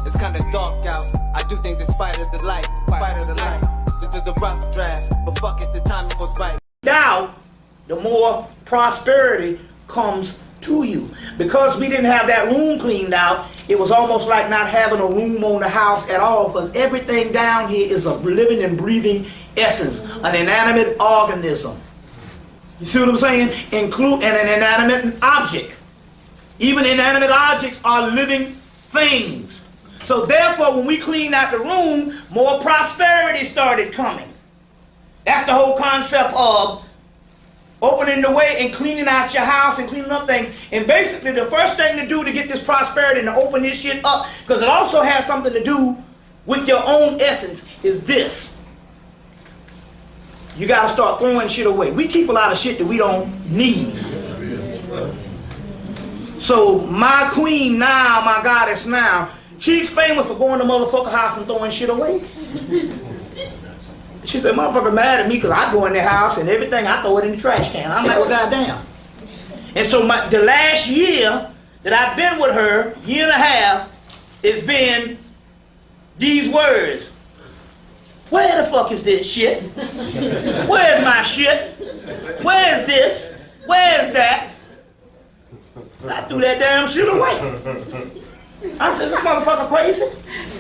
It's kinda dark out. I do think this fight of the light, This is a rough draft, but fuck it, the timing was right. Now, the more prosperity comes to you. Because we didn't have that room cleaned out, it was almost like not having a room on the house at all, because everything down here is a living and breathing essence, an inanimate organism. You see what I'm saying? And an inanimate object. Even inanimate objects are living things. So therefore, when we cleaned out the room, more prosperity started coming. That's the whole concept of opening the way and cleaning out your house and cleaning up things. And basically, the first thing to do to get this prosperity and to open this shit up, because it also has something to do with your own essence, is this. You got to start throwing shit away. We keep a lot of shit that we don't need. So my queen now, my goddess now, she's famous for going to motherfucker house and throwing shit away. She said, motherfucker mad at me because I go in their house and everything, I throw it in the trash can. I'm like, well, goddamn. And so the last year that I've been with her, year and a half, it's been these words. Where the fuck is this shit? Where's my shit? Where's this? Where's that? I threw that damn shit away. I said, this motherfucker crazy.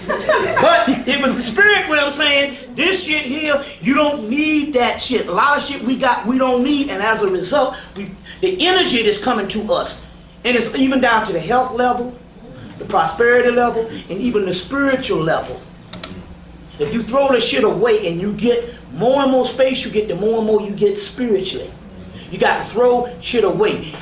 But it was the spirit when I'm saying, this shit here, you don't need that shit. A lot of shit we got, we don't need, and as a result, the energy that's coming to us, and it's even down to the health level, the prosperity level, and even the spiritual level. If you throw the shit away and you get more and more space you get, the more and more you get spiritually. You got to throw shit away.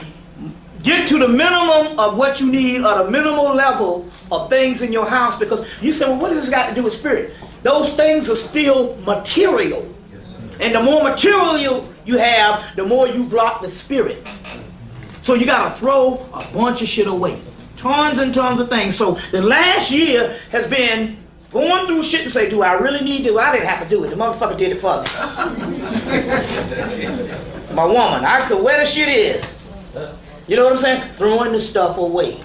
Get to the minimum of what you need, or the minimal level of things in your house, because you say, well, what does this got to do with spirit? Those things are still material. And the more material you have, the more you block the spirit. So you got to throw a bunch of shit away. Tons and tons of things. So the last year has been going through shit and say, do I really need to? Well, I didn't have to do it. The motherfucker did it for me. My woman, I could, where the shit is. You know what I'm saying? Throwing the stuff away.